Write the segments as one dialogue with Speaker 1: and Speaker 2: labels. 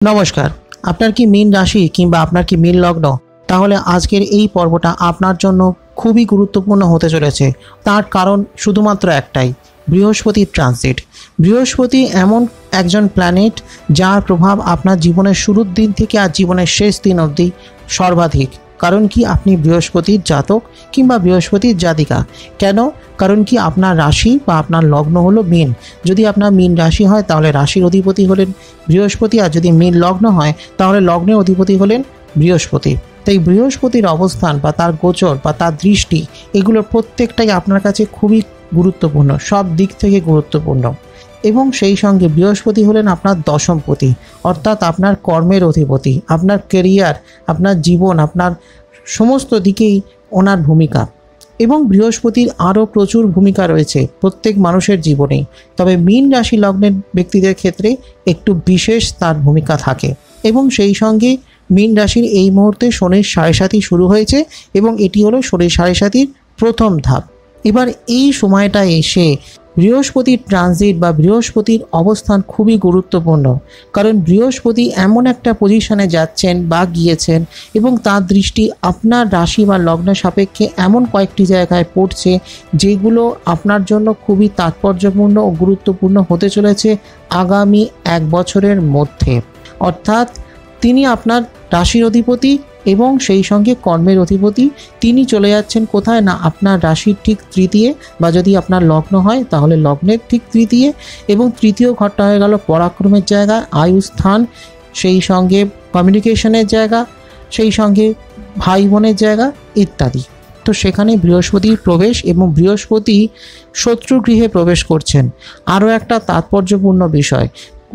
Speaker 1: নমস্কার। আপনার কি মীন রাশি কিংবা আপনার কি মীন লগ্ন? তাহলে আজকের এই পর্বটা আপনার জন্য খুবই গুরুত্বপূর্ণ হতে চলেছে। তার কারণ শুধুমাত্র একটাই, বৃহস্পতির ট্রানজিট। বৃহস্পতি এমন একজন প্ল্যানেট যার প্রভাব আপনার জীবনের শুরুর দিন থেকে আর জীবনের শেষ দিন অবধি সর্বাধিক। কারণ কি আপনি বৃহস্পতির জাতক কিংবা বৃহস্পতির জাতিকা। কেন? কারণ কি আপনার রাশি বা আপনার লগ্ন হলো মীন। যদি আপনার মীন রাশি হয় তাহলে রাশির অধিপতি হলেন বৃহস্পতি, আর যদি মীন লগ্ন হয় তাহলে লগ্নের অধিপতি হলেন বৃহস্পতি। তাই বৃহস্পতির অবস্থান বা তার গোচর বা তার দৃষ্টি, এগুলো প্রত্যেকটাই আপনার কাছে খুবই গুরুত্বপূর্ণ, সব দিক থেকে গুরুত্বপূর্ণ। এবং সেই সঙ্গে বৃহস্পতি হলেন আপনার দশমপতি, অর্থাৎ আপনার কর্মের অধিপতি, আপনার কেরিয়ার, আপনার জীবন, আপনার সমস্ত দিকেই ওনার ভূমিকা। এবং বৃহস্পতির আরও প্রচুর ভূমিকা রয়েছে প্রত্যেক মানুষের জীবনেই, তবে মীন রাশি লগ্নের ব্যক্তিদের ক্ষেত্রে একটু বিশেষ তার ভূমিকা থাকে। এবং সেই সঙ্গে মীন রাশির এই মুহূর্তে শনির সাড়ে সাতি শুরু হয়েছে এবং এটি হলো শনির সাড়ে সাতির প্রথম ধাপ। এবার এই সময়টা এসে বৃহস্পতির ট্রানজিট বা বৃহস্পতির অবস্থান খুবই গুরুত্বপূর্ণ, কারণ বৃহস্পতি এমন একটা পজিশনে যাচ্ছেন বা গিয়েছেন এবং তার দৃষ্টি আপনার রাশি বা লগ্ন সাপেক্ষে এমন কয়েকটি জায়গায় পড়ছে যেগুলো আপনার জন্য খুবই তাৎপর্যপূর্ণ ও গুরুত্বপূর্ণ হতে চলেছে আগামী 1 বছরের মধ্যে। অর্থাৎ তিনি আপনার রাশির অধিপতি এবং সেই সঙ্গে কর্মের অধিপতি। তিনি চলে যাচ্ছেন কোথায় না আপনার রাশির ঠিক তৃতীয়, বা যদি আপনার লগ্ন হয় তাহলে লগ্নের ঠিক তৃতীয়, এবং তৃতীয় ঘরটা হয়ে গেল পরাক্রমের জায়গা, আয়ু স্থান, সেই সঙ্গে কমিউনিকেশনের জায়গা, সেই সঙ্গে ভাই বোনের জায়গা ইত্যাদি। তো সেখানে বৃহস্পতির প্রবেশ এবং বৃহস্পতি শত্রু গৃহে প্রবেশ করছেন। আরও একটা তাৎপর্যপূর্ণ বিষয়,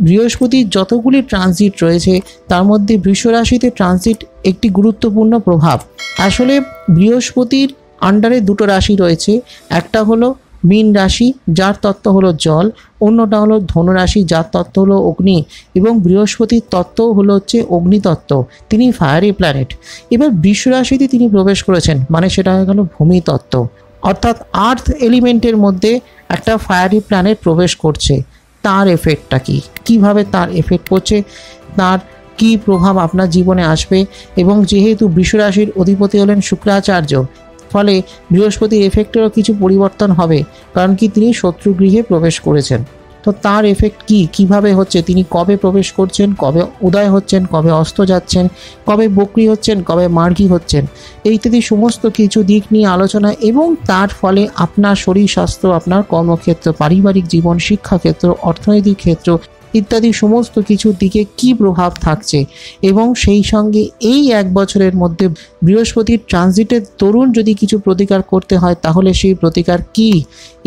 Speaker 1: বৃহস্পতির যতগুলি ট্রানজিট রয়েছে তার মধ্যে বৃষ রাশিতে ট্রানজিট একটি গুরুত্বপূর্ণ প্রভাব। আসলে বৃহস্পতির আন্ডারে দুটো রাশি রয়েছে, একটা হলো মীন রাশি যার তত্ত্ব হলো জল, অন্যটা হলো ধনু রাশি যার তত্ত্ব হলো অগ্নি, এবং বৃহস্পতির তত্ত্ব হলো হচ্ছে অগ্নিতত্ত্ব, তিনি ফায়ারি প্ল্যানেট। এবার বৃষ রাশিতে তিনি প্রবেশ করেছেন, মানে সেটা হয়ে গেল ভূমিতত্ত্ব, অর্থাৎ আর্থ এলিমেন্টের মধ্যে একটা ফায়ারি প্ল্যানেট প্রবেশ করছে। তার এফেক্টটা কী, কীভাবে তার এফেক্ট করছে, তার কী প্রভাব আপনার জীবনে আসবে। এবং যেহেতু বৃষ রাশির অধিপতি হলেন শুক্রাচার্য, ফলে বৃহস্পতির এফেক্টেরও কিছু পরিবর্তন হবে, কারণ কি তিনি শত্রু গৃহে প্রবেশ করেছেন। তো তার এফেক্ট কী, কীভাবে হচ্ছে, তিনি কবে প্রবেশ করছেন, কবে উদয় হচ্ছেন, কবে অস্ত যাচ্ছেন, কবে বক্রী হচ্ছেন, কবে মার্গী হচ্ছেন, ইত্যাদি সমস্ত কিছু দিক নিয়ে আলোচনা। এবং তার ফলে আপনার শরীর স্বাস্থ্য, আপনার কর্মক্ষেত্র, পারিবারিক জীবন, শিক্ষাক্ষেত্র, অর্থনৈতিক ক্ষেত্র ইত্যাদি সমস্ত কিছুর দিকে কী প্রভাব থাকছে। এবং সেই সঙ্গে এই 1 বছরের মধ্যে বৃহস্পতির ট্রানজিটের দরুন যদি কিছু প্রতিকার করতে হয় তাহলে সেই প্রতিকার কী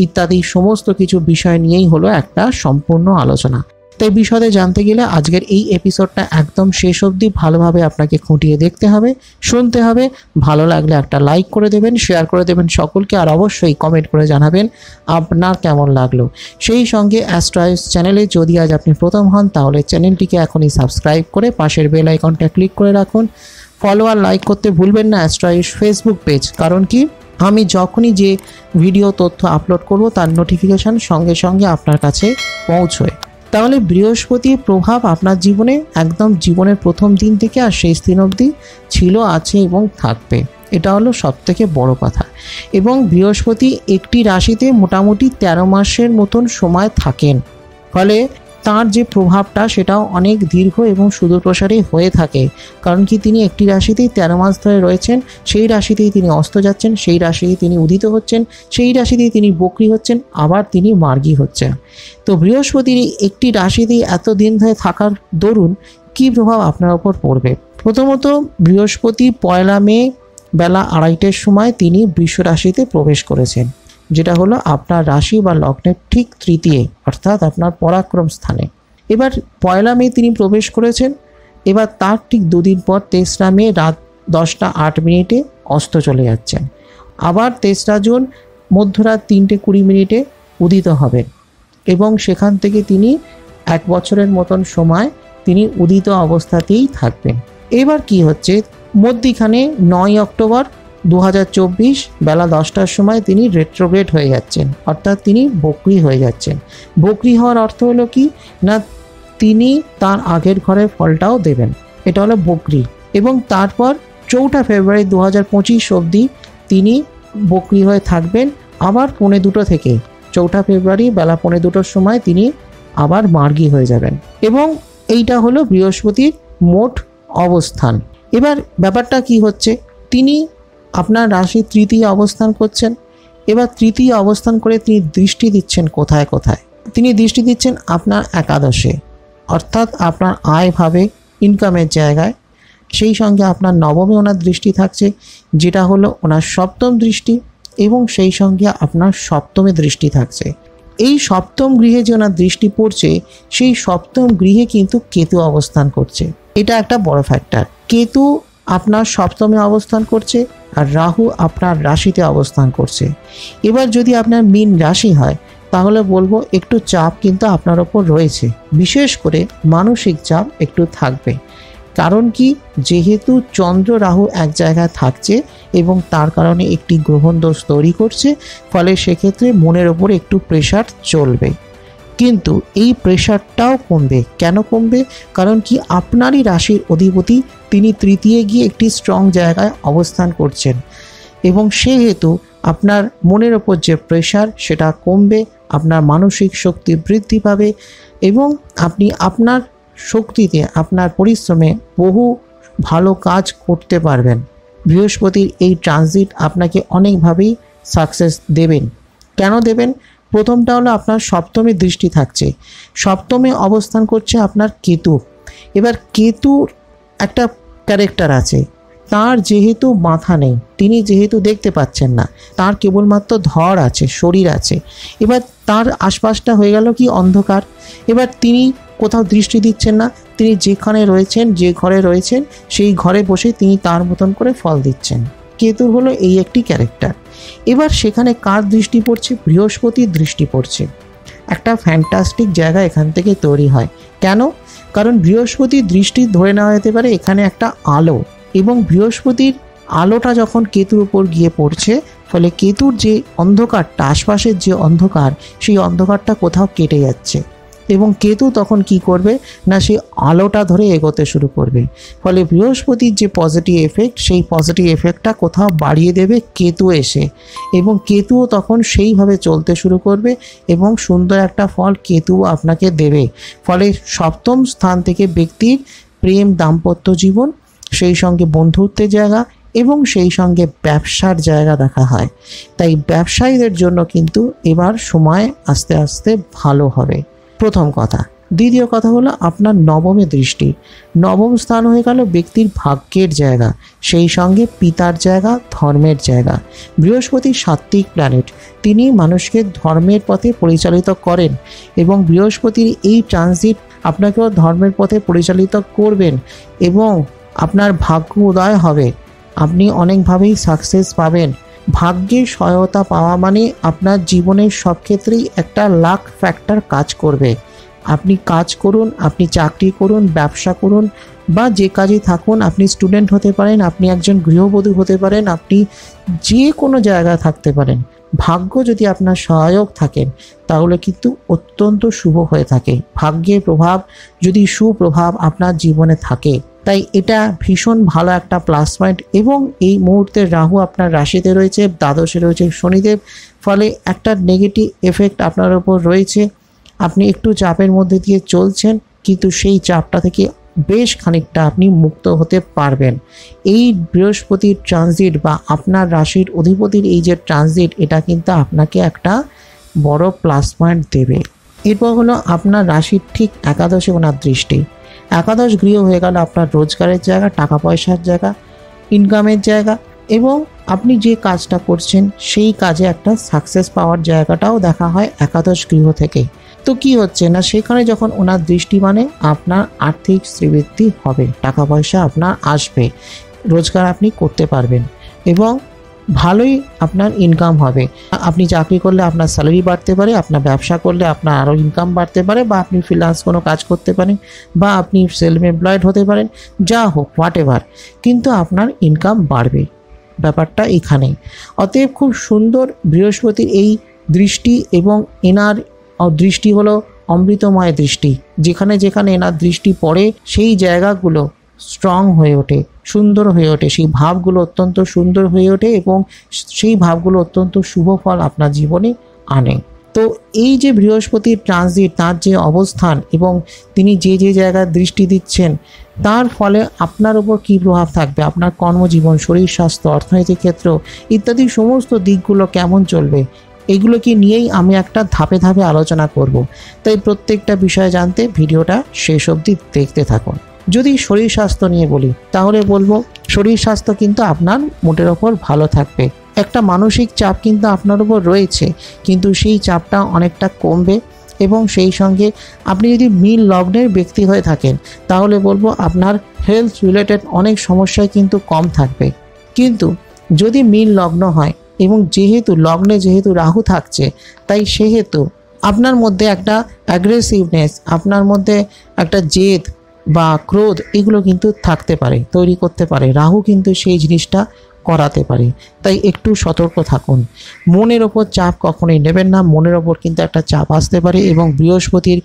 Speaker 1: ইত্যাদি সমস্ত কিছু বিষয় নিয়েই হলো একটা সম্পূর্ণ আলোচনা। তাই বিশদে জানতে গেলে আজকের এই এপিসোডটা একদম শেষ অবধি ভালোভাবে আপনাকে খুঁটিয়ে দেখতে হবে, শুনতে হবে। ভালো লাগলে একটা লাইক করে দেবেন, শেয়ার করে দেবেন সকলকে, আর অবশ্যই কমেন্ট করে জানাবেন আপনার কেমন লাগলো। সেই সঙ্গে অ্যাস্ট্রোআইস চ্যানেলে যদি আজ আপনি প্রথম হন তাহলে চ্যানেলটিকে এখনই সাবস্ক্রাইব করে পাশের বেল আইকনটা ক্লিক করে রাখুন। ফলো আর লাইক করতে ভুলবেন না অ্যাস্ট্রোআইস ফেসবুক পেজ, কারণ কি আমি যখনই যে ভিডিও তথ্য আপলোড করব তার নোটিফিকেশান সঙ্গে সঙ্গে আপনার কাছে পৌঁছয়। তাহলে বৃহস্পতির প্রভাব আপনার জীবনে একদম জীবনের প্রথম দিন থেকে আর শেষ দিন অবধি ছিল, আছে এবং থাকবে। এটা হলো সবথেকে বড় কথা। এবং বৃহস্পতি একটি রাশিতে মোটামুটি 13 মাসের মতন সময় থাকেন, ফলে তার যে প্রভাবটা সেটাও অনেক দীর্ঘ এবং সুদূরপ্রসারী হয়ে থাকে। কারণ কি তিনি একটি রাশিতেই 13 মাস ধরে রয়েছেন, সেই রাশিতেই তিনি অস্ত যাচ্ছেন, সেই রাশিতেই তিনি উদিত হচ্ছেন, সেই রাশিতেই তিনি বক্রী হচ্ছেন, আবার তিনি মার্গী হচ্ছেন। তো বৃহস্পতির একটি রাশিতেই এত দিন ধরে থাকার দরুন কী প্রভাব আপনার ওপর পড়বে। প্রথমত বৃহস্পতি 1 মে বেলা 2:30টার সময় তিনি বৃষ রাশিতে প্রবেশ করেছেন, যেটা হলো আপনার রাশি বা লগ্নের ঠিক তৃতীয়, অর্থাৎ আপনার পরাক্রম স্থানে। এবার 1 মে তিনি প্রবেশ করেছেন, এবার তার ঠিক 2 দিন পর 23 মে রাত 10:08 অস্ত চলে যাচ্ছেন। আবার 23 জুন মধ্যরাত 3:20 উদিত হবেন এবং সেখান থেকে তিনি 1 বছরের মতন সময় তিনি উদিত অবস্থাতেই থাকবেন। এবার কি হচ্ছে, মধ্যিখানে 9 অক্টোবর 2024 বেলা 10টার সময় তিনি রেট্রোগ্রেড হয়ে যাচ্ছেন, অর্থাৎ তিনি বক্রী হয়ে যাচ্ছেন। বক্রী হওয়ার অর্থ হলো কি না, তিনি তার আগের ঘরের ফলটাও দেবেন। এটা হলো বকরি। এবং তারপর 4 ফেব্রুয়ারি 2025 অবধি তিনি বকরি হয়ে থাকবেন। আবার 2:45 থেকে 4 ফেব্রুয়ারি বেলা 2:45 সময় তিনি আবার মার্গী হয়ে যাবেন। এবং এইটা হলো বৃহস্পতির মোট অবস্থান। এবার ব্যাপারটা কি হচ্ছে, তিনি আপনার রাশি তৃতীয় অবস্থান করছেন। এবার তৃতীয় অবস্থান করে তিনি দৃষ্টি দিচ্ছেন কোথায় কোথায়? তিনি দৃষ্টি দিচ্ছেন আপনার একাদশে, অর্থাৎ আপনার আয় ভাবে, ইনকামের জায়গায়। সেই সঙ্গে আপনার নবমে ওনার দৃষ্টি থাকছে, যেটা হলো ওনার সপ্তম দৃষ্টি। এবং সেই সঙ্গে আপনার সপ্তমে দৃষ্টি থাকছে। এই সপ্তম গৃহে যে ওনার দৃষ্টি পড়ছে, সেই সপ্তম গৃহে কিন্তু কেতু অবস্থান করছে। এটা একটা বড় ফ্যাক্টর। কেতু আপনার সপ্তমে অবস্থান করছে আর রাহু আপনার রাশিতে অবস্থান করছে। এবার যদি আপনার মীন রাশি হয়, তাহলে বলবো একটু চাপ কিন্তু আপনার ওপর রয়েছে, বিশেষ করে মানসিক চাপ একটু থাকবে। কারণ কি, যেহেতু চন্দ্র রাহু এক জায়গায় থাকছে এবং তার কারণে একটি গ্রহণ দোষ তৈরি করছে, ফলে সেক্ষেত্রে মনের ওপর একটু প্রেশার চলবে। কিন্তু এই প্রেশারটাও কমবে। কেন কমবে? কারণ কি, আপনারই রাশির অধিপতি তিনি তৃতীয় গিয়ে একটি স্ট্রং জায়গায় অবস্থান করছেন এবং সেহেতু আপনার মনের ওপর যে প্রেশার সেটা কমবে, আপনার মানসিক শক্তি বৃদ্ধি পাবে এবং আপনি আপনার শক্তিতে, আপনার পরিশ্রমে বহু ভালো কাজ করতে পারবেন। বৃহস্পতির এই ট্রানজিট আপনাকে অনেকভাবেই সাকসেস দেবেন। কেন দেবেন? প্রথমটা হলো আপনার সপ্তমে দৃষ্টি থাকছে, সপ্তমে অবস্থান করছে আপনার কেতু। এবার কেতুর একটা ক্যারেক্টার আছে, তার যেহেতু মাথা নেই, তিনি যেহেতু দেখতে পাচ্ছেন না, তার কেবলমাত্র ধর আছে, শরীর আছে। এবার তার আশপাশটা হয়ে গেল কি অন্ধকার। এবার তিনি কোথাও দৃষ্টি দিচ্ছেন না, তিনি যেখানে রয়েছেন, যে ঘরে রয়েছেন, সেই ঘরে বসে তিনি তার মতন করে ফল দিচ্ছেন। কেতুর হলো এই একটি ক্যারেক্টার। এবার সেখানে কার দৃষ্টি পড়ছে? বৃহস্পতির দৃষ্টি পড়ছে। একটা ফ্যান্টাস্টিক জায়গা এখান থেকে তৈরি হয়। কেন? কারণ বৃহস্পতির দৃষ্টি ধরে নেওয়া যেতে পারে এখানে একটা আলো, এবং বৃহস্পতির আলোটা যখন কেতুর উপর গিয়ে পড়ছে, ফলে কেতুর যে অন্ধকারটা, আশপাশের যে অন্ধকার, সেই অন্ধকারটা কোথাও কেটে যাচ্ছে এবং কেতু তখন কি করবে না, সেই আলোটা ধরে এগোতে শুরু করবে। ফলে বৃহস্পতির যে পজিটিভ এফেক্ট, সেই পজিটিভ এফেক্টটা কোথাও বাড়িয়ে দেবে কেতু এসে, এবং কেতুও তখন সেইভাবে চলতে শুরু করবে এবং সুন্দর একটা ফল কেতুও আপনাকে দেবে। ফলে সপ্তম স্থান থেকে ব্যক্তির প্রেম, দাম্পত্য জীবন, সেই সঙ্গে বন্ধুত্বের জায়গা এবং সেই সঙ্গে ব্যবসার জায়গা দেখা হয়। তাই ব্যবসায়ীদের জন্য কিন্তু এবার সময় আস্তে আস্তে ভালো হবে, প্রথম কথা। দ্বিতীয় কথা হলো আপনার নবমে দৃষ্টি। নবম স্থান হয়ে গেল ব্যক্তির ভাগ্যের জায়গা, সেই সঙ্গে পিতার জায়গা, ধর্মের জায়গা। বৃহস্পতি সাত্ত্বিক প্ল্যানেট, তিনি মানুষকে ধর্মের পথে পরিচালিত করেন এবং বৃহস্পতির এই ট্রানজিট আপনাকেও ধর্মের পথে পরিচালিত করবেন এবং আপনার ভাগ্য উদয় হবে। আপনি অনেকভাবেই সাকসেস পাবেন। ভাগ্যের সহায়তা পাওয়া মানে আপনার জীবনের সব ক্ষেত্রেই একটা লাক ফ্যাক্টর কাজ করবে। আপনি কাজ করুন, আপনি চাকরি করুন, ব্যবসা করুন বা যে কাজে থাকুন, আপনি স্টুডেন্ট হতে পারেন, আপনি একজন গৃহবধূ হতে পারেন, আপনি যে কোনো জায়গায় থাকতে পারেন। ভাগ্য যদি আপনার সহায়ক থাকেন তাহলে কিন্তু অত্যন্ত শুভ হয়ে থাকে। ভাগ্যের প্রভাব যদি সুপ্রভাব আপনার জীবনে থাকে, তাই এটা ভীষণ ভালো একটা প্লাস পয়েন্ট। এবং এই মুহূর্তে রাহু আপনার রাশিতে রয়েছে, দ্বাদশে রয়েছে শনিদেব, ফলে একটা নেগেটিভ এফেক্ট আপনার উপর রয়েছে। আপনি একটু চাপের মধ্যে দিয়ে চলছেন, কিন্তু সেই চাপটা থেকে বেশ খানিকটা আপনি মুক্ত হতে পারবেন। এই বৃহস্পতির ট্রানজিট বা আপনার রাশির অধিপতির এই যে ট্রানজিট, এটা কিন্তু আপনাকে একটা বড় প্লাস পয়েন্ট দেবে। এরপর হলো আপনার রাশির ঠিক একাদশে ওনার দৃষ্টি। একাদশ গৃহ হয়ে গেল আপনার রোজগারের জায়গা, টাকা পয়সার জায়গা, ইনকামের জায়গা, এবং আপনি যে কাজটা করছেন সেই কাজে একটা সাকসেস পাওয়ার জায়গাটাও দেখা হয় একাদশ গৃহ থেকে। তো কি হচ্ছে না, সেখানে যখন ওনার দৃষ্টি মানে আপনার আর্থিক শ্রীবৃদ্ধি হবে, টাকা পয়সা আপনার আসবে, রোজগার আপনি করতে পারবেন এবং ভালোই আপনার ইনকাম হবে। আপনি চাকরি করলে আপনার স্যালারি বাড়তে পারে, আপনার ব্যবসা করলে আপনার আরও ইনকাম বাড়তে পারে, বা আপনি ফ্রিল্যান্স কোনো কাজ করতে পারেন, বা আপনি সেলফ এমপ্লয়েড হতে পারেন, যা হোক হোয়াট এভার, কিন্তু আপনার ইনকাম বাড়বে। ব্যাপারটা এখানেই। অতএব খুব সুন্দর বৃহস্পতির এই দৃষ্টি, এবং এনার দৃষ্টি হলো অমৃতময় দৃষ্টি, যেখানে যেখানে এনার দৃষ্টি পড়ে সেই জায়গাগুলো স্ট্রং হয়ে ওঠে, সুন্দর হয়ে ওঠে, সেই ভাবগুলো অত্যন্ত সুন্দর হয়ে ওঠে এবং সেই ভাবগুলো অত্যন্ত শুভ ফল আপনার জীবনে আনে। তো এই যে বৃহস্পতির ট্রানজিট, তার যে অবস্থান এবং তিনি যে যে জায়গায় দৃষ্টি দিচ্ছেন, তার ফলে আপনার উপর কী প্রভাব থাকবে, আপনার কর্মজীবন, শরীর স্বাস্থ্য, অর্থনৈতিক ক্ষেত্র ইত্যাদি সমস্ত দিকগুলো কেমন চলবে, এগুলোকে নিয়েই আমি একটা ধাপে ধাপে আলোচনা করব। তাই প্রত্যেকটা বিষয় জানতে ভিডিওটা শেষ অবধি দেখতে থাকুন। যদি শরীর স্বাস্থ্য নিয়ে বলি তাহলে বলবো শরীর স্বাস্থ্য কিন্তু আপনার মোটের ওপর ভালো থাকবে। একটা মানসিক চাপ কিন্তু আপনার উপর রয়েছে, কিন্তু সেই চাপটা অনেকটা কমবে এবং সেই সঙ্গে আপনি যদি মীন লগ্নের ব্যক্তি হয়ে থাকেন তাহলে বলবো আপনার হেলথ রিলেটেড অনেক সমস্যায় কিন্তু কম থাকবে। কিন্তু যদি মীন লগ্ন হয় এবং যেহেতু লগ্নে যেহেতু রাহু থাকছে, তাই সেহেতু আপনার মধ্যে একটা অ্যাগ্রেসিভনেস, আপনার মধ্যে একটা জেদ বা ক্রোধ এগুলো কিন্তু থাকতে পারে, তৈরি করতে পারে। রাহু কিন্তু সেই জিনিসটা করাতে পারে, তাই একটু সতর্ক থাকুন। মনের ওপর চাপ কখনোই নেবেন না, মনের ওপর কিন্তু একটা চাপ আসতে পারে এবং বৃহস্পতির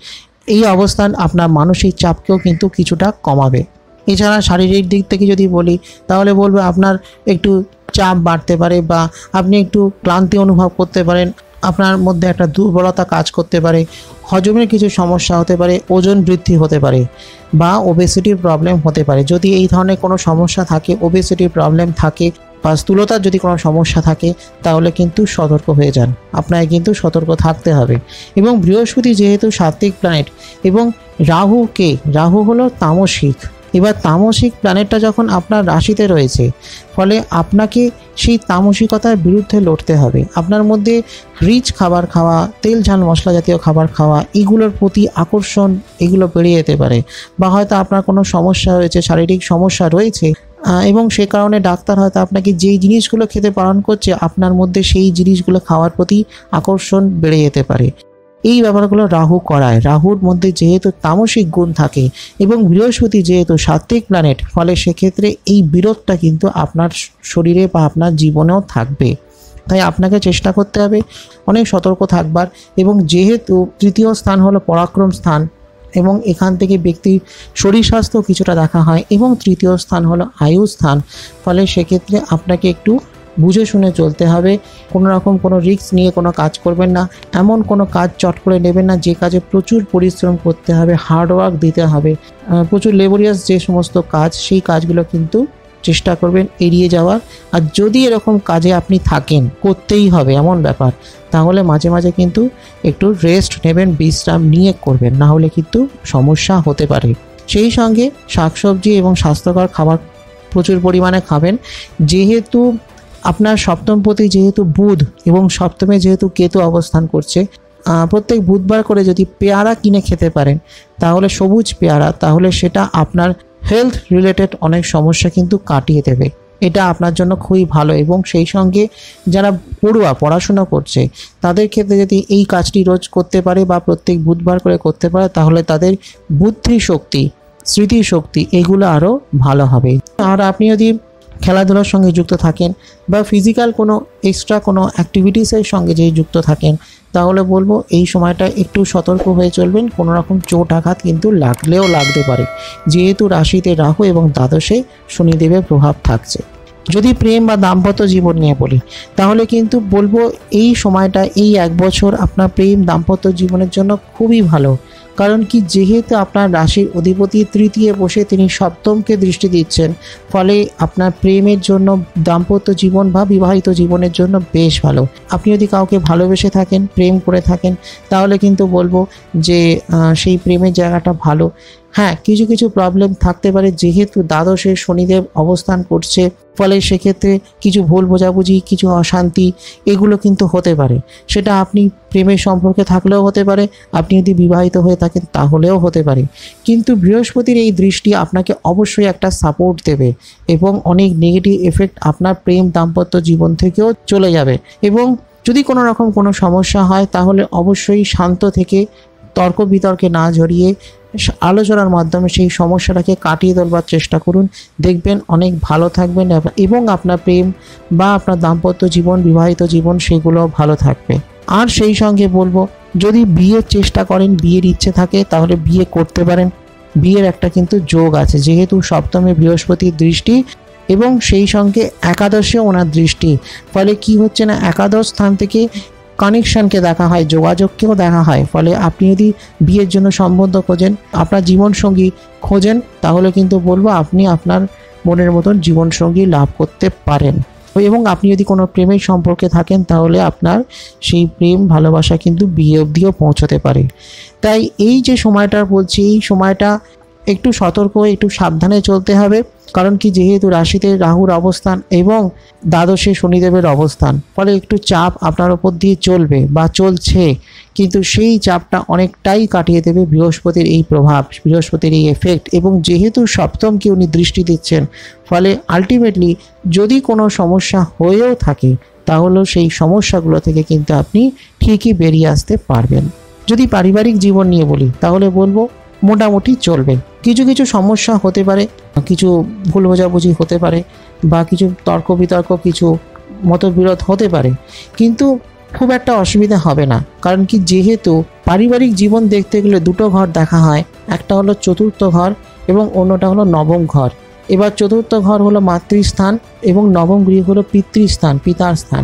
Speaker 1: এই অবস্থান আপনার মানসিক চাপকেও কিন্তু কিছুটা কমাবে। এছাড়া শারীরিক দিক থেকে যদি বলি তাহলে বলবো আপনার একটু চাপ বাড়তে পারে বা আপনি একটু ক্লান্তি অনুভব করতে পারেন, আপনার মধ্যে একটা দুর্বলতা কাজ করতে পারে, হজমের কিছু সমস্যা হতে পারে, ওজন বৃদ্ধি হতে পারে বা ওবেসিটির প্রবলেম হতে পারে। যদি এই ধরনের কোনো সমস্যা থাকে, ওবেসিটির প্রবলেম থাকে বা স্থূলতার যদি কোনো সমস্যা থাকে তাহলে কিন্তু সতর্ক হয়ে যান, আপনাকে কিন্তু সতর্ক থাকতে হবে। এবং বৃহস্পতি যেহেতু সাত্ত্বিক প্ল্যানেট এবং রাহু হলো তামসিক, এবার তামসিক প্ল্যানেটটা যখন আপনার রাশিতে রয়েছে, ফলে আপনাকে সেই তামসিকতার বিরুদ্ধে লড়তে হবে। আপনার মধ্যে রিচ খাবার খাওয়া, তেল ঝাল মশলা জাতীয় খাবার খাওয়া, এগুলোর প্রতি আকর্ষণ এগুলো বেড়ে যেতে পারে। বা হয়তো আপনার কোনো সমস্যা হয়েছে, শারীরিক সমস্যা রয়েছে এবং সে কারণে ডাক্তার হয়তো আপনাকে যেই জিনিসগুলো খেতে বারণ করছে, আপনার মধ্যে সেই জিনিসগুলো খাওয়ার প্রতি আকর্ষণ বেড়ে যেতে পারে। এই ব্যাপারগুলো রাহু করায়। রাহুর মধ্যে যেহেতু তামসিক গুণ থাকে এবং বৃহস্পতি যেহেতু সাত্ত্বিক প্ল্যানেট, ফলে সেক্ষেত্রে এই বিরোধটা কিন্তু আপনার শরীরে বা আপনার জীবনেও থাকবে। তাই আপনাকে চেষ্টা করতে হবে অনেক সতর্ক থাকবার। এবং যেহেতু তৃতীয় স্থান হলো পরাক্রম স্থান এবং এখান থেকে ব্যক্তির শরীর স্বাস্থ্য কিছুটা দেখা হয় এবং তৃতীয় স্থান হলো আয়ু স্থান, ফলে সেক্ষেত্রে আপনাকে একটু বুঝে শুনে চলতে হবে। কোনো রকম কোনো রিস্ক নিয়ে কোনো কাজ করবেন না, এমন কোনো কাজ চট করে নেবেন না যে কাজে প্রচুর পরিশ্রম করতে হবে, হার্ডওয়ার্ক দিতে হবে, প্রচুর লেবোরিয়াস যে সমস্ত কাজ, সেই কাজগুলো কিন্তু চেষ্টা করবেন এড়িয়ে যাওয়ার। আর যদি এরকম কাজে আপনি থাকেন, করতেই হবে এমন ব্যাপার, তাহলে মাঝে মাঝে কিন্তু একটু রেস্ট নেবেন, বিশ্রাম নিয়ে করবেন, না হলে কিন্তু সমস্যা হতে পারে। সেই সঙ্গে শাকসবজি এবং স্বাস্থ্যকর খাবার প্রচুর পরিমাণে খাবেন। যেহেতু আপনার সপ্তমপতি যেহেতু বুধ এবং সপ্তমে যেহেতু কেতু অবস্থান করছে, প্রত্যেক বুধবার করে যদি পেয়ারা কিনে খেতে পারেন, তাহলে সবুজ পেয়ারা, তাহলে সেটা আপনার হেলথ রিলেটেড অনেক সমস্যা কিন্তু কাটিয়ে দেবে। এটা আপনার জন্য খুবই ভালো। এবং সেই সঙ্গে যারা পড়াশোনা করছে তাদের ক্ষেত্রে যদি এই কাজটি রোজ করতে পারে বা প্রত্যেক বুধবার করে করতে পারে, তাহলে তাদের বুদ্ধি শক্তি, স্মৃতিশক্তি এগুলো আরও ভালো হবে। আর আপনি যদি খেলাধুলার সঙ্গে যুক্ত থাকেন বা ফিজিক্যাল কোনো এক্সট্রা কোনো অ্যাক্টিভিটিসের সঙ্গে যেই যুক্ত থাকেন, তাহলে বলবো এই সময়টা একটু সতর্ক হয়ে চলবেন। কোনো রকম চোট আঘাত কিন্তু লাগলেও লাগতে পারে, যেহেতু রাশিতে রাহু এবং দ্বাদশে শনিদেবের প্রভাব থাকছে। যদি প্রেম বা দাম্পত্য জীবন নিয়ে বলি তাহলে কিন্তু বলবো এই সময়টা, এই 1 বছর আপনার প্রেম দাম্পত্য জীবনের জন্য খুবই ভালো। কারণ কি, যেহেতু আপনার রাশির অধিপতি তৃতীয় বসে তিনি সপ্তমকে দৃষ্টি দিচ্ছেন, ফলে আপনার প্রেমের জন্য, দাম্পত্য জীবন বা বিবাহিত জীবনের জন্য বেশ ভালো। আপনি যদি কাউকে ভালোবেসে থাকেন, প্রেম করে থাকেন, তাহলে কিন্তু বলবো যে সেই প্রেমের জায়গাটা ভালো। হ্যাঁ, কিছু কিছু প্রবলেম থাকতে পারে, যেহেতু দ্বাদশে শনিদেব অবস্থান করছে, ফলে সেক্ষেত্রে কিছু ভুল বোঝাবুঝি, কিছু অশান্তি এগুলো কিন্তু হতে পারে। সেটা আপনি প্রেমের সম্পর্কে থাকলেও হতে পারে, আপনি যদি বিবাহিত হয়ে থাকেন তাহলেও হতে পারে। কিন্তু বৃহস্পতির এই দৃষ্টি আপনাকে অবশ্যই একটা সাপোর্ট দেবে এবং অনেক নেগেটিভ এফেক্ট আপনার প্রেম দাম্পত্য জীবন থেকেও চলে যাবে। এবং যদি কোনো রকম কোনো সমস্যা হয় তাহলে অবশ্যই শান্ত থেকে তর্ক বিতর্কে না জড়িয়ে আলোচনার মাধ্যমে সেই সমস্যাটাকে কাটিয়ে তোলবার চেষ্টা করুন। দেখবেন অনেক ভালো থাকবেন এবং আপনার প্রেম বা আপনার দাম্পত্য জীবন, বিবাহিত জীবন সেগুলো ভালো থাকবে। আর সেই সঙ্গে বলবো, যদি বিয়ের চেষ্টা করেন, বিয়ের ইচ্ছে থাকে, তাহলে বিয়ে করতে পারেন। বিয়ের একটা কিন্তু যোগ আছে, যেহেতু সপ্তমে বৃহস্পতির দৃষ্টি এবং সেই সঙ্গে একাদশে ওনার দৃষ্টি, ফলে কি হচ্ছে না, একাদশ স্থান থেকে কানেকশনকে দেখা হয়, যোগাযোগকেও দেখা হয়। ফলে আপনি যদি বিয়ের জন্য সম্বন্ধ খোঁজেন, আপনার জীবনসঙ্গী খোঁজেন, তাহলে কিন্তু বলবো আপনি আপনার মনের মতন জীবনসঙ্গী লাভ করতে পারেন। এবং আপনি যদি কোনো প্রেমের সম্পর্কে থাকেন, তাহলে আপনার সেই প্রেম ভালোবাসা কিন্তু বিয়ে অবধিও পৌঁছতে পারে। তাই এই যে সময়টা বলছি, এই সময়টা একটু সতর্ক, একটু সাবধানে চলতে হবে। কারণ কি, যেহেতু রাশিতে রাহুর অবস্থান এবং দ্বাদশে শনিদেবের অবস্থান, ফলে একটু চাপ আপনার ওপর দিয়ে চলবে বা চলছে, কিন্তু সেই চাপটা অনেকটাই কাটিয়ে দেবে বৃহস্পতির এই প্রভাব, বৃহস্পতির এই এফেক্ট। এবং যেহেতু সপ্তমকে উনি দৃষ্টি দিচ্ছেন, ফলে আলটিমেটলি যদি কোনো সমস্যা হয়েও থাকে, তাহলেও সেই সমস্যাগুলো থেকে কিন্তু আপনি ঠিকই বেরিয়ে আসতে পারবেন। যদি পারিবারিক জীবন নিয়ে বলি, তাহলে বলবো মোটামুটি চলবে। কিছু কিছু সমস্যা হতে পারে, কিছু ভুল বোঝাবুঝি হতে পারে, বা কিছু তর্ক বিতর্ক, কিছু মতবিরোধ হতে পারে, কিন্তু খুব একটা অসুবিধা হবে না। কারণ কি, যেহেতু পারিবারিক জীবন দেখতে গেলে দুটো ঘর দেখা হয়, একটা হলো চতুর্থ ঘর এবং অন্যটা হলো নবম ঘর। এবার চতুর্থ ঘর হলো মাতৃস্থান এবং নবম গৃহ হলো পিতৃস্থান, পিতার স্থান।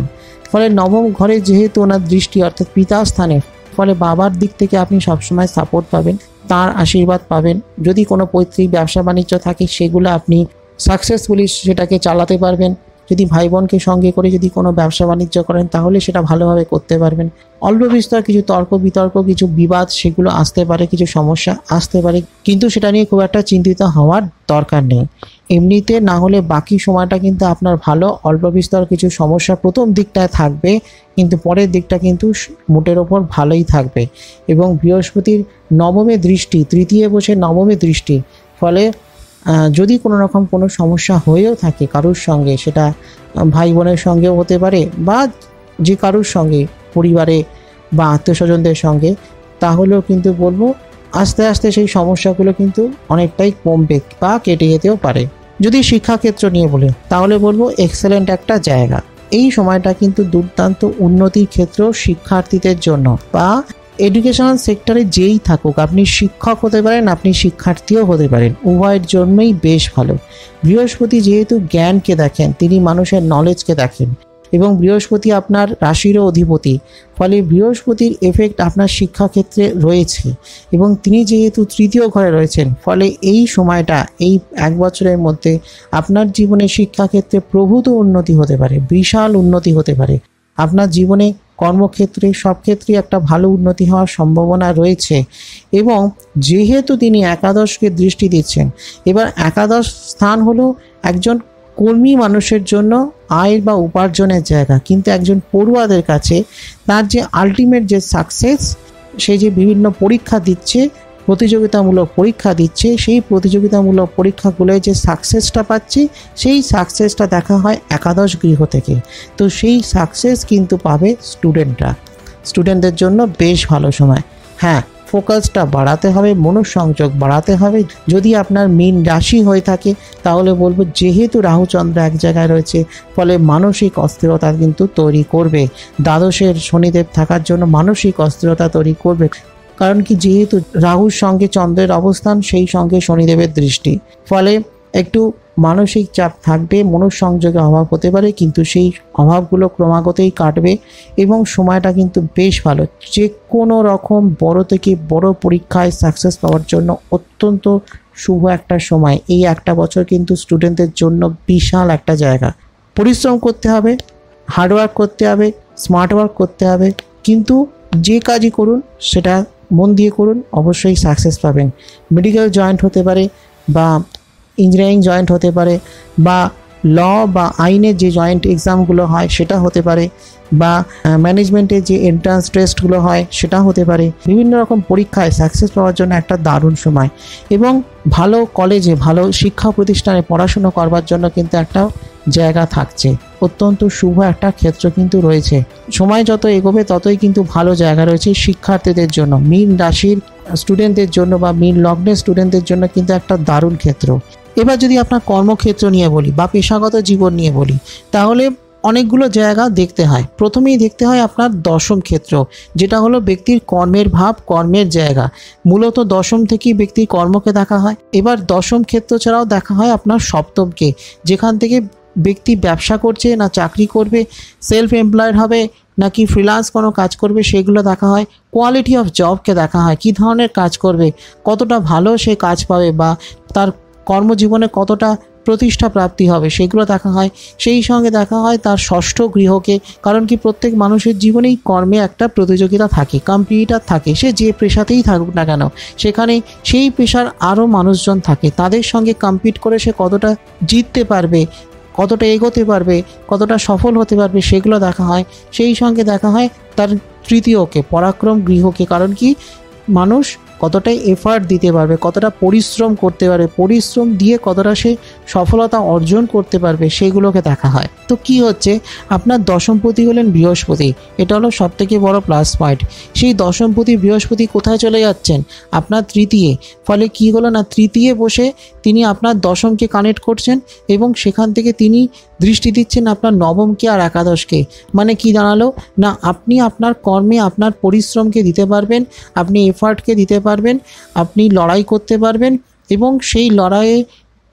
Speaker 1: ফলে নবম ঘরে যেহেতু ওনার দৃষ্টি, অর্থাৎ পিতার স্থানে, ফলে বাবার দিক থেকে আপনি সবসময় সাপোর্ট পাবেন, তার আশীর্বাদ পাবেন। যদি কোনো পৈতৃক ব্যবসা বাণিজ্য থাকে, সেগুলো আপনি সাকসেসফুলি সেটাকে চালাতে পারবেন। যদি ভাই বোনকে সঙ্গে করে যদি কোনো ব্যবসা বাণিজ্য করেন, তাহলে সেটা ভালোভাবে করতে পারবেন। অল্প বিস্তর কিছু তর্ক বিতর্ক, কিছু বিবাদ, সেগুলো আসতে পারে, কিছু সমস্যা আসতে পারে, কিন্তু সেটা নিয়ে খুব একটা চিন্তিত হওয়ার দরকার নেই। এমনিতে না হলে বাকি সময়টা কিন্তু আপনার ভালো। অল্প বিস্তর কিছু সমস্যা প্রথম দিকটায় থাকবে, কিন্তু পরের দিকটা কিন্তু মোটের ওপর ভালোই থাকবে। এবং বৃহস্পতির নবমে দৃষ্টি, তৃতীয় বসে নবমে দৃষ্টি, ফলে যদি কোনো রকম কোনো সমস্যা হয়েও থাকে কারোর সঙ্গে, সেটা ভাই বোনের সঙ্গেও হতে পারে বা যে কারোর সঙ্গে, পরিবারে বা আত্মীয় স্বজনদের সঙ্গে, তাহলেও কিন্তু বলবো আস্তে আস্তে সেই সমস্যাগুলো কিন্তু অনেকটাই কমবে বা কেটে যেতেও পারে। যদি শিক্ষাক্ষেত্র নিয়ে বলি, তাহলে বলবো এক্সেলেন্ট একটা জায়গা। এই সময়টা কিন্তু দুর্দান্ত উন্নতির ক্ষেত্র শিক্ষার্থীদের জন্য, বা এডুকেশনাল সেক্টরে যেই থাকুক, আপনি শিক্ষক হতে পারেন, আপনি শিক্ষার্থীও হতে পারেন, উভয়ের জন্যই বেশ ভালো। বৃহস্পতি যেহেতু জ্ঞানকে দেখেন, তিনি মানুষের নলেজকে দেখেন, এবং বৃহস্পতি আপনার রাশিরও অধিপতি, ফলে বৃহস্পতির এফেক্ট আপনার শিক্ষাক্ষেত্রে রয়েছে। এবং তিনি যেহেতু তৃতীয় ঘরে রয়েছেন, ফলে এই সময়টা, এই এক বছরের মধ্যে আপনার জীবনে শিক্ষাক্ষেত্রে প্রভূত উন্নতি হতে পারে, বিশাল উন্নতি হতে পারে। আপনার জীবনে কর্মক্ষেত্রে সব ক্ষেত্রে একটা ভালো উন্নতি হওয়ার সম্ভাবনা রয়েছে। এবং যেহেতু তিনি একাদশকে দৃষ্টি দিচ্ছেন, এবার একাদশ স্থান হলো একজন কর্মী মানুষের জন্য আয়ের বা উপার্জনের জায়গা, কিন্তু একজন পড়ুয়াদের কাছে তার যে আলটিমেট যে সাকসেস, সে যে বিভিন্ন পরীক্ষা দিচ্ছে, প্রতিযোগিতামূলক পরীক্ষা দিচ্ছে, সেই প্রতিযোগিতামূলক পরীক্ষাগুলোয় যে সাকসেসটা পাচ্ছে, সেই সাকসেসটা দেখা হয় একাদশ গৃহ থেকে। তো সেই সাকসেস কিন্তু পাবে স্টুডেন্টরা। স্টুডেন্টদের জন্য বেশ ভালো সময়। হ্যাঁ, ফোকাসটা বাড়াতে হবে, মনোসংযোগ বাড়াতে হবে। যদি আপনার মীন রাশি হয়ে থাকে, তাহলে বলবো যেহেতু রাহুচন্দ্র এক জায়গায় রয়েছে, ফলে মানসিক অস্থিরতা কিন্তু তৈরি করবে। দ্বাদশের শনিদেব থাকার জন্য মানসিক অস্থিরতা তৈরি করবে। কারণ কি, যেহেতু রাহুর সঙ্গে চন্দ্রের অবস্থান, সেই সঙ্গে শনিদেবের দৃষ্টি, ফলে একটু মানসিক চাপ থাকবে, মনোসংযোগে অভাব হতে পারে, কিন্তু সেই অভাবগুলো ক্রমাগতই কাটবে। এবং সময়টা কিন্তু বেশ ভালো, যে কোনো রকম বড় থেকে বড় পরীক্ষায় সাকসেস পাওয়ার জন্য অত্যন্ত শুভ একটা সময়। এই একটা বছর কিন্তু স্টুডেন্টদের জন্য বিশাল একটা জায়গা। পরিশ্রম করতে হবে, হার্ডওয়ার্ক করতে হবে, স্মার্ট ওয়ার্ক করতে হবে, কিন্তু যে কাজই করুন সেটা মন দিয়ে করুন, অবশ্যই সাকসেস পাবেন। মেডিকেল জয়েন্ট হতে পারে, বা ইঞ্জিনিয়ারিং জয়েন্ট হতে পারে, বা ল বা আইনের যে জয়েন্ট এক্সামগুলো হয় সেটা হতে পারে, বা ম্যানেজমেন্টের যে এন্ট্রান্স টেস্টগুলো হয় সেটা হতে পারে। বিভিন্ন রকম পরীক্ষায় সাকসেস পাওয়ার জন্য একটা দারুণ সময়। এবং ভালো কলেজে, ভালো শিক্ষা প্রতিষ্ঠানে পড়াশুনো করবার জন্য কিন্তু একটা জায়গা থাকছে। অত্যন্ত শুভ একটা ক্ষেত্র কিন্তু রয়েছে। সময় যত এগোবে ততই কিন্তু ভালো জায়গা রয়েছে শিক্ষার্থীদের জন্য। মীন রাশির স্টুডেন্টদের জন্য বা মীন লগ্নের স্টুডেন্টদের জন্য কিন্তু একটা দারুণ ক্ষেত্র। এবার যদি আপনার কর্মক্ষেত্র নিয়ে বলি বা পেশাগত জীবন নিয়ে বলি, তাহলে অনেকগুলো জায়গা দেখতে হয়। প্রথমেই দেখতে হয় আপনার দশম ক্ষেত্র, যেটা হলো ব্যক্তির কর্মের ভাব, কর্মের জায়গা। মূলত দশম থেকেই ব্যক্তির কর্মকে দেখা হয়। এবার দশম ক্ষেত্র ছাড়াও দেখা হয় আপনার সপ্তমকে, যেখান থেকে ব্যক্তি ব্যবসা করছে না চাকরি করবে, সেলফ এমপ্লয়েড হবে নাকি ফ্রিল্যান্স কোনো কাজ করবে, সেগুলো দেখা হয়। কোয়ালিটি অফ জবকে দেখা হয়, কী ধরনের কাজ করবে, কতটা ভালো সে কাজ পাবে বা তার কর্মজীবনে কতটা প্রতিষ্ঠা প্রাপ্তি হবে, সেগুলো দেখা হয়। সেই সঙ্গে দেখা হয় তার ষষ্ঠ গৃহকে, কারণ কি প্রত্যেক মানুষের জীবনেই কর্মে একটা প্রতিযোগিতা থাকে, কম্পিটিটার থাকে, সে যে পেশাতেই থাকুক না কেন, সেখানে সেই পেশার আরও মানুষজন থাকে, তাদের সঙ্গে কম্পিট করে সে কতটা জিততে পারবে, কতটা এগোতে পারবে, কতটা সফল হতে পারবে, সেগুলো দেখা হয়। সেই সঙ্গে দেখা হয় তার তৃতীয়কে, পরাক্রম গৃহকে, কারণ কি মানুষ কতটা এফার্ট দিতে পারবে, কতটা পরিশ্রম করতে পারবে, পরিশ্রম দিয়ে কতটা সে সফলতা অর্জন করতে পারবে, সেগুলোকে দেখা হয়। তো কি হচ্ছে, আপনার দশমপতি হলেন বৃহস্পতি, এটা হলো সবথেকে বড় প্লাস পয়েন্ট। সেই দশমপতি বৃহস্পতি কোথায় চলে যাচ্ছেন, আপনার তৃতীয়। ফলে কি হলো না, তৃতীয় বসে তিনি আপনার দশমকে কানেক্ট করছেন এবং সেখান থেকে তিনি দৃষ্টি দিচ্ছেন আপনার নবমকে আর একাদশকে। মানে কি দাঁড়ালো না, আপনি আপনার কর্মে আপনার পরিশ্রমকে দিতে পারবেন, আপনি এফার্টকে দিতে পারবেন, আপনি লড়াই করতে পারবেন এবং সেই লড়াইয়ে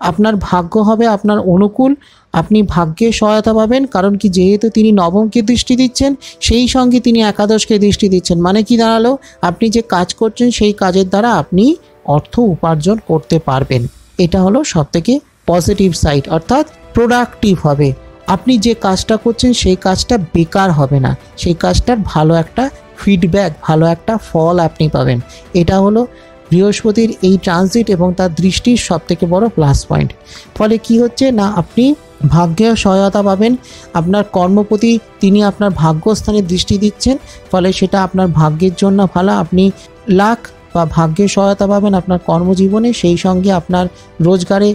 Speaker 1: আপনার ভাগ্য হবে আপনার অনুকূল, আপনি ভাগ্যে সহায়তা পাবেন। কারণ কি, যেহেতু তিনি নবমকে দৃষ্টি দিচ্ছেন, সেই সঙ্গে তিনি একাদশকে দৃষ্টি দিচ্ছেন। মানে কি দাঁড়ালো, আপনি যে কাজ করছেন সেই কাজের দ্বারা আপনি অর্থ উপার্জন করতে পারবেন। এটা হলো সবথেকে পজিটিভ সাইড, অর্থাৎ প্রোডাক্টিভ হবে। আপনি যে কাজটা করছেন সেই কাজটা বেকার হবে না, সেই কাজটার ভালো একটা ফিডব্যাক, ভালো একটা ফল আপনি পাবেন। এটা হলো বৃহস্পতির এই ট্রানজিট এবং তার দৃষ্টির সবথেকে বড় প্লাস পয়েন্ট। ফলে কি হচ্ছে না, আপনি ভাগ্যের সহায়তা পাবেন, আপনার কর্মপতি তিনি আপনার ভাগ্যস্থানে দৃষ্টি দিচ্ছেন, ফলে সেটা আপনার ভাগ্যের জন্য ভালো। আপনি লাক বা ভাগ্যের সহায়তা পাবেন আপনার কর্মজীবনে, সেই সঙ্গে আপনার রোজগারে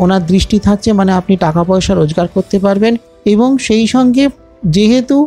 Speaker 1: ওনার দৃষ্টি থাকছে, মানে আপনি টাকা পয়সা রোজগার করতে পারবেন। এবং সেই সঙ্গে যেহেতু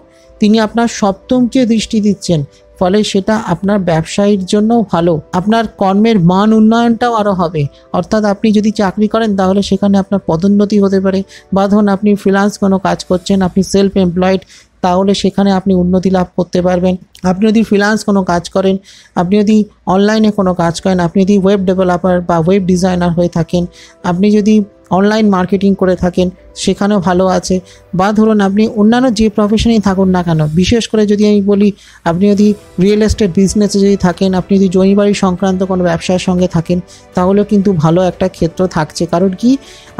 Speaker 1: তিনি আপনার সপ্তমকে দৃষ্টি দিচ্ছেন, ফলে সেটা আপনার ব্যবসায়ীর জন্য ভালো, আপনার কর্মের মান উন্নয়নটাও আরও হবে। অর্থাৎ আপনি যদি চাকরি করেন তাহলে সেখানে আপনার পদোন্নতি হতে পারে, বা ধরুন আপনি ফ্রিল্যান্স কোনো কাজ করছেন, আপনি সেলফ এমপ্লয়েড, তাহলে সেখানে আপনি উন্নতি লাভ করতে পারবেন। আপনি যদি ফ্রিল্যান্স কোনো কাজ করেন, আপনি যদি অনলাইনে কোনো কাজ করেন, আপনি যদি ওয়েব ডেভেলপার বা ওয়েব ডিজাইনার হয়ে থাকেন, আপনি যদি অনলাইন মার্কেটিং করে থাকেন, সেখানেও ভালো আছে। বা ধরুন আপনি অন্যান্য যে প্রফেশনেই থাকুন না কেন, বিশেষ করে যদি আমি বলি, আপনি যদি রিয়েল এস্টেট বিজনেসে যদি থাকেন, আপনি যদি জমিবাড়ি সংক্রান্ত কোনো ব্যবসার সঙ্গে থাকেন, তাহলেও কিন্তু ভালো একটা ক্ষেত্র থাকছে। কারণ কি,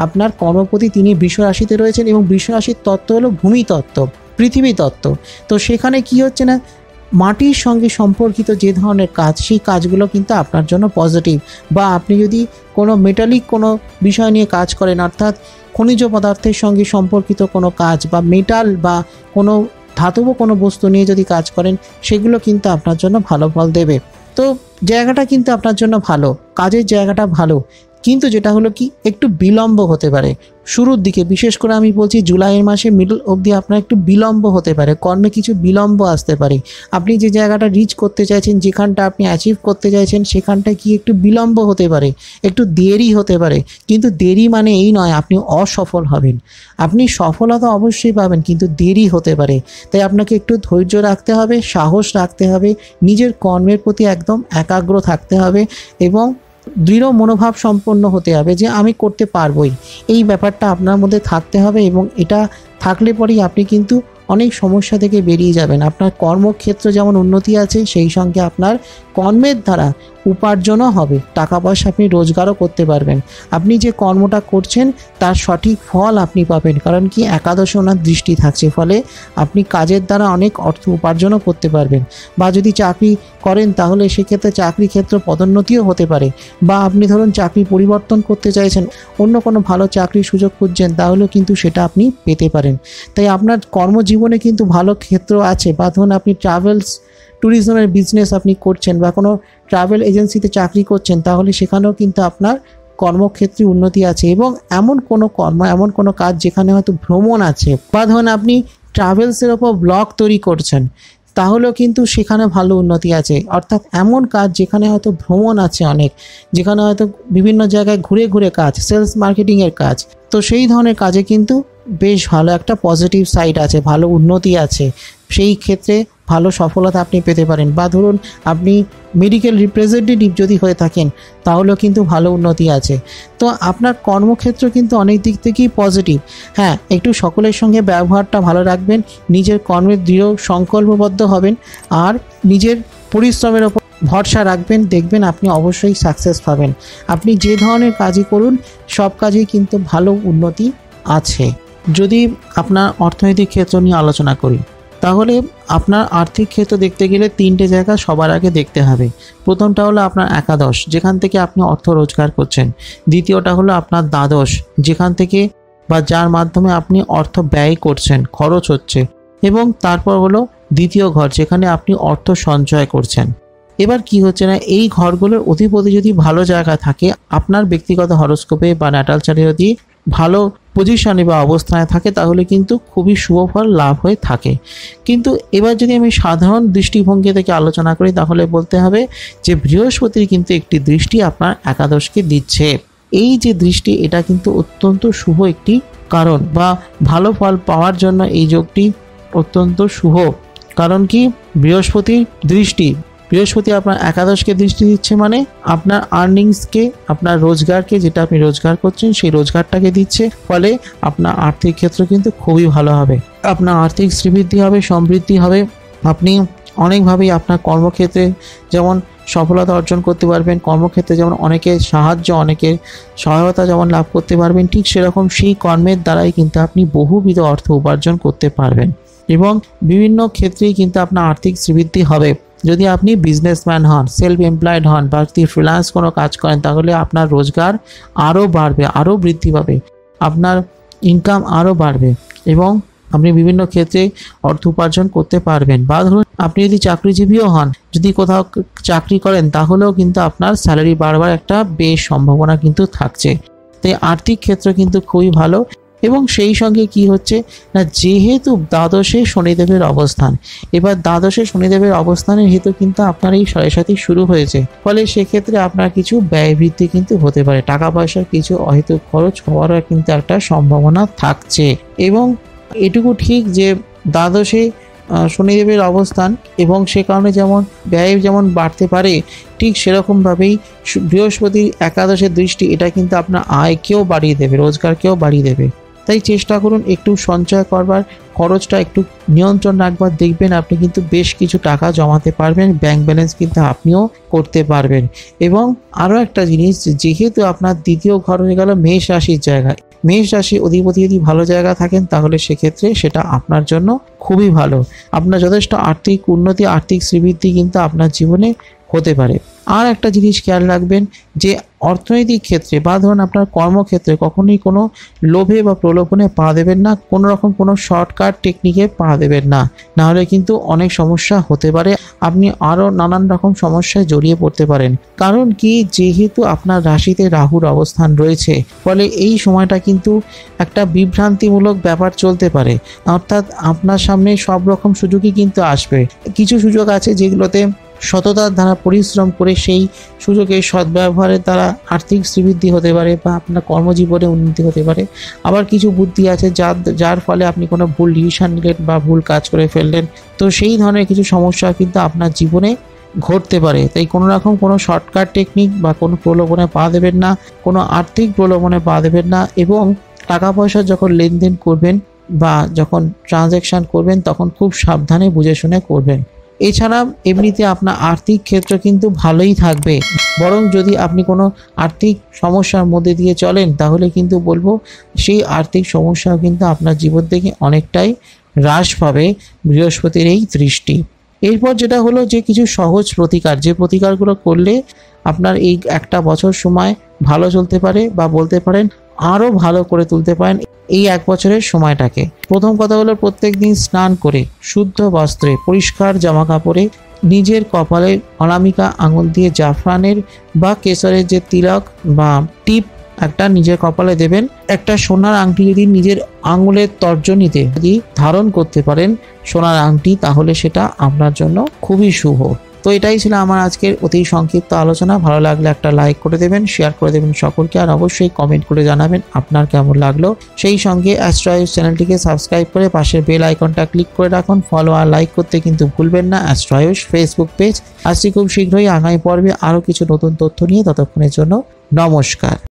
Speaker 1: আপনার কর্মপতি তিনি বৃষ রাশিতে রয়েছেন এবং বৃষ রাশির তত্ত্ব হলো ভূমি তত্ত্ব, পৃথিবী তত্ত্ব। তো সেখানে কি হচ্ছে না, মাটির সঙ্গে সম্পর্কিত যে ধরনের কাজ, সেই কাজগুলো কিন্তু আপনার জন্য পজিটিভ। বা আপনি যদি কোনো মেটালিক কোনো বিষয় নিয়ে কাজ করেন, অর্থাৎ খনিজ পদার্থের সঙ্গে সম্পর্কিত কোনো কাজ, বা মেটাল বা কোনো ধাতব কোনো বস্তু নিয়ে যদি কাজ করেন, সেগুলো কিন্তু আপনার জন্য ভালো ফল দেবে। তো জায়গাটা কিন্তু আপনার জন্য ভালো, কাজের জায়গাটা ভালো, কিন্তু যেটা হলো কি, একটু বিলম্ব হতে পারে শুরুর দিকে। বিশেষ করে আমি বলছি জুলাইয়ের মাসে মিডল অবধি আপনার একটু বিলম্ব হতে পারে, কর্মে কিছু বিলম্ব আসতে পারে। আপনি যে জায়গাটা রিচ করতে চাইছেন, যেখানটা আপনি অ্যাচিভ করতে চাইছেন, সেখানটায় কি একটু বিলম্ব হতে পারে, একটু দেরি হতে পারে। কিন্তু দেরি মানে এই নয় আপনি অসফল হবেন, আপনি সফলতা অবশ্যই পাবেন, কিন্তু দেরি হতে পারে। তাই আপনাকে একটু ধৈর্য রাখতে হবে, সাহস রাখতে হবে, নিজের কর্মের প্রতি একদম একাগ্র থাকতে হবে এবং দৃঢ় মনোভাব সম্পন্ন হতে হবে যে আমি করতে পারবই। এই ব্যাপারটা আপনার মধ্যে থাকতে হবে এবং এটা থাকলে পরেই আপনি কিন্তু অনেক সমস্যা থেকে বেরিয়ে যাবেন। আপনার কর্মক্ষেত্র যেমন উন্নতি আছে, সেই সঙ্গে আপনার কর্মের দ্বারা উপার্জনও হবে, টাকা পয়সা আপনি রোজগারও করতে পারবেন। আপনি যে কর্মটা করছেন তার সঠিক ফল আপনি পাবেন, কারণ কি একাদশে ওনার দৃষ্টি থাকছে। ফলে আপনি কাজের দ্বারা অনেক অর্থ উপার্জনও করতে পারবেন। বা যদি চাকরি করেন তাহলে সেক্ষেত্রে চাকরি ক্ষেত্র পদোন্নতিও হতে পারে। বা আপনি ধরুন চাকরি পরিবর্তন করতে চাইছেন, অন্য কোনো ভালো চাকরির সুযোগ খুঁজছেন, তাহলেও কিন্তু সেটা আপনি পেতে পারেন। তাই আপনার কর্মজীবনে কিন্তু ভালো ক্ষেত্র আছে। বা ধরুন আপনি ট্রাভেলস ট্যুরিজমের বিজনেস আপনি করছেন বা কোনো ট্রাভেল এজেন্সিতে চাকরি করছেন, তাহলে সেখানেও কিন্তু আপনার কর্মক্ষেত্রে উন্নতি আছে। এবং এমন কোনো কর্ম, এমন কোনো কাজ যেখানে হয়তো ভ্রমণ আছে, বা ধরুন আপনি ট্রাভেলসের ওপর ব্লগ তৈরি করছেন, তাহলেও কিন্তু সেখানে ভালো উন্নতি আছে। অর্থাৎ এমন কাজ যেখানে হয়তো ভ্রমণ আছে অনেক, যেখানে হয়তো বিভিন্ন জায়গায় ঘুরে ঘুরে কাজ, সেলস মার্কেটিংয়ের কাজ, তো সেই ধরনের কাজে কিন্তু বেশ ভালো একটা পজিটিভ সাইড আছে, ভালো উন্নতি আছে, সেই ক্ষেত্রে ভালো সফলতা আপনি পেতে পারেন। বা ধরুন আপনি মেডিকেল রিপ্রেজেন্টেটিভ যদি হয়ে থাকেন তাহলেও কিন্তু ভালো উন্নতি আছে। তো আপনার কর্মক্ষেত্র কিন্তু অনেক দিক থেকেই পজিটিভ। হ্যাঁ, একটু সকলের সঙ্গে ব্যবহারটা ভালো রাখবেন, নিজের কর্মের দৃঢ় সংকল্পবদ্ধ হবেন আর নিজের পরিশ্রমের ওপর ভরসা রাখবেন, দেখবেন আপনি অবশ্যই সাকসেস পাবেন। আপনি যে ধরনের কাজই করুন সব কাজেই কিন্তু ভালো উন্নতি আছে। যদি আপনার অর্থনৈতিক ক্ষেত্র নিয়ে আলোচনা করি তাহলে আপনার আর্থিক ক্ষেত্র দেখতে গেলে 3টে জায়গা সবার আগে দেখতে হবে। প্রথমটা হলো আপনার একাদশ, যেখান থেকে আপনি অর্থ রোজগার করছেন। দ্বিতীয়টা হলো আপনার দ্বাদশ, যেখান থেকে বা যার মাধ্যমে আপনি অর্থ ব্যয় করছেন, খরচ হচ্ছে। এবং তারপর হলো দ্বিতীয় ঘর, যেখানে আপনি অর্থ সঞ্চয় করছেন। এবার কি হচ্ছে না, এই ঘরগুলোর অধিপতি যদি ভালো জায়গা থাকে, আপনার ব্যক্তিগত হরোস্কোপে বা ন্যাটাল চার্টে যদি ভালো পজিশনে বা অবস্থানে থাকে তাহলে কিন্তু খুবই শুভ ফল লাভ হয়ে থাকে। কিন্তু এবার যদি আমি সাধারণ দৃষ্টিভঙ্গি থেকে আলোচনা করি তাহলে বলতে হবে যে বৃহস্পতির কিন্তু একটি দৃষ্টি আপনার একাদশকে দিচ্ছে। এই যে দৃষ্টি, এটা কিন্তু অত্যন্ত শুভ একটি কারণ, বা ভালো ফল পাওয়ার জন্য এই যোগটি অত্যন্ত শুভ। কারণ কি, বৃহস্পতি আপনার একাদশকে দৃষ্টি দিচ্ছে, মানে আপনার আর্নিংসকে, আপনার রোজগারকে, যেটা আপনি রোজগার করছেন সেই রোজগারটাকে দিচ্ছে। ফলে আপনার আর্থিক ক্ষেত্র কিন্তু খুবই ভালো হবে, আপনার আর্থিক শ্রীবৃদ্ধি হবে, সমৃদ্ধি হবে। আপনি অনেকভাবেই আপনার কর্মক্ষেত্রে যেমন সফলতা অর্জন করতে পারবেন, কর্মক্ষেত্রে যেমন অনেকের সাহায্য, অনেকের সহায়তা যেমন লাভ করতে পারবেন, ঠিক সেরকম সেই কর্মের দ্বারাই কিন্তু আপনি বহুবিধ অর্থ উপার্জন করতে পারবেন এবং বিভিন্ন ক্ষেত্রেই কিন্তু আপনার আর্থিক শ্রীবৃদ্ধি হবে। যদি আপনি বিজনেসম্যান হন, সেলফ এমপ্লয়েড হন বা ফ্রিল্যান্স কোনো কাজ করেন তাহলে আপনার রোজগার আরও বাড়বে, আরও বৃদ্ধি পাবে, আপনার ইনকাম আরও বাড়বে এবং আপনি বিভিন্ন ক্ষেত্রে অর্থ উপার্জন করতে পারবেন। বা ধরুন আপনি যদি চাকরিজীবীও হন, যদি কোথাও চাকরি করেন তাহলেও কিন্তু আপনার স্যালারি বাড়বার একটা বেশ সম্ভাবনা কিন্তু থাকছে। তাই আর্থিক ক্ষেত্র কিন্তু খুবই ভালো। এবং সেই সঙ্গে কি হচ্ছে না, যেহেতু দ্বাদশে শনিদেবের অবস্থান, এবার দ্বাদশে শনিদেবের অবস্থানের হেতু কিন্তু আপনার এই 7.5 শুরু হয়েছে। ফলে সেক্ষেত্রে আপনার কিছু ব্যয় বৃদ্ধি কিন্তু হতে পারে, টাকা পয়সার কিছু অহেতুক খরচ হওয়ারও কিন্তু একটা সম্ভাবনা থাকছে। এবং এটুকু ঠিক যে দ্বাদশে শনিদেবের অবস্থান এবং সে কারণে যেমন ব্যয় যেমন বাড়তে পারে, ঠিক সেরকমভাবেই বৃহস্পতির একাদশের দৃষ্টি এটা কিন্তু আপনার আয়কেও বাড়িয়ে দেবে, রোজগারকেও বাড়িয়ে দেবে। তাই চেষ্টা করুন একটু সঞ্চয় করবার, খরচটা একটু নিয়ন্ত্রণ রাখবার, দেখবেন আপনি কিন্তু বেশ কিছু টাকা জমাতে পারবেন, ব্যাংক ব্যালেন্স কিন্তু আপনিও করতে পারবেন। এবং আরও একটা জিনিস, যেহেতু আপনার দ্বিতীয় ঘর হয়ে গেল মেষ রাশির জায়গায়, মেষ রাশি অধিপতি যদি ভালো জায়গা থাকেন তাহলে সেক্ষেত্রে সেটা আপনার জন্য খুবই ভালো। আপনার যথেষ্ট আর্থিক উন্নতি, আর্থিক শ্রীবৃদ্ধি কিন্তু আপনার জীবনে হতে পারে। আর একটা জিনিস খেয়াল রাখবেন যে অর্থনৈতিক ক্ষেত্রে বা ধরুন আপনার কর্মক্ষেত্রে কখনোই কোনো লোভে বা প্রলোভনে পা দেবেন না, কোনো রকম কোনো শর্টকাট টেকনিকে পা দেবেন না, নাহলে কিন্তু অনেক সমস্যা হতে পারে, আপনি আরও নানান রকম সমস্যায় জড়িয়ে পড়তে পারেন। কারণ কি, যেহেতু আপনার রাশিতে রাহুর অবস্থান রয়েছে, ফলে এই সময়টা কিন্তু একটা বিভ্রান্তিমূলক ব্যাপার চলতে পারে। অর্থাৎ আপনার সামনে সব রকম সুযোগই কিন্তু আসবে, কিছু সুযোগ আছে যেগুলোতে সততার দ্বারা পরিশ্রম করে সেই সুযোগের সদ্ব্যবহারের দ্বারা আর্থিক শ্রীবৃদ্ধি হতে পারে বা আপনার কর্মজীবনে উন্নতি হতে পারে। আবার কিছু বুদ্ধি আছে যার ফলে আপনি কোনো ভুল ডিসিশন নিলেন বা ভুল কাজ করে ফেললেন, তো সেই ধরনের কিছু সমস্যা কিন্তু আপনার জীবনে ঘটতে পারে। তাই কোনো রকম কোনো শর্টকাট টেকনিক বা কোনো প্রলোভনে পা দেবেন না, কোনো আর্থিক প্রলোভনে পা দেবেন না। এবং টাকা পয়সা যখন লেনদেন করবেন বা যখন ট্রানজ্যাকশান করবেন তখন খুব সাবধানে বুঝে শুনে করবেন। এছাড়া এমনিতে আপনার আর্থিক ক্ষেত্র কিন্তু ভালোই থাকবে, বরং যদি আপনি কোনো আর্থিক সমস্যার মধ্যে দিয়ে চলেন তাহলে কিন্তু বলবো সেই আর্থিক সমস্যাও কিন্তু আপনার জীবন থেকে অনেকটাই হ্রাস পাবে বৃহস্পতির এই দৃষ্টি। এরপর যেটা হলো যে কিছু সহজ প্রতিকার, যে প্রতিকারগুলো করলে আপনার এই একটা বছর সময় ভালো চলতে পারে বা বলতে পারেন আরও ভালো করে তুলতে পারেন এই এক বছরের সময়টাকে। প্রথম কথা হলো প্রত্যেক দিন স্নান করে শুদ্ধ বস্ত্রে পরিষ্কার জামা কাপড়ে নিজের কপালে অনামিকা আঙুল দিয়ে জাফরানের বা কেশরের যে তিলক বা টিপ একটা নিজের কপালে দেবেন। একটা সোনার আংটি যদি নিজের আঙুলের তর্জনীতে যদি ধারণ করতে পারেন সোনার আংটি, তাহলে সেটা আপনার জন্য খুবই শুভ। তো এটাই ছিল আমার আজকের অতি সংক্ষিপ্ত আলোচনা। ভালো লাগলে একটা লাইক করে দেবেন, শেয়ার করে দেবেন সকলকে, আর অবশ্যই কমেন্ট করে জানাবেন আপনার কেমন লাগলো। সেই সঙ্গে অ্যাস্ট্রো আয়ুষ চ্যানেলটিকে সাবস্ক্রাইব করে পাশের বেল আইকনটা ক্লিক করে রাখুন। ফলো আর লাইক করতে কিন্তু ভুলবেন না অ্যাস্ট্রো আয়ুষ ফেসবুক পেজ। আসছি খুব শীঘ্রই আগামী পর্বে আরও কিছু নতুন তথ্য নিয়ে। ততক্ষণের জন্য নমস্কার।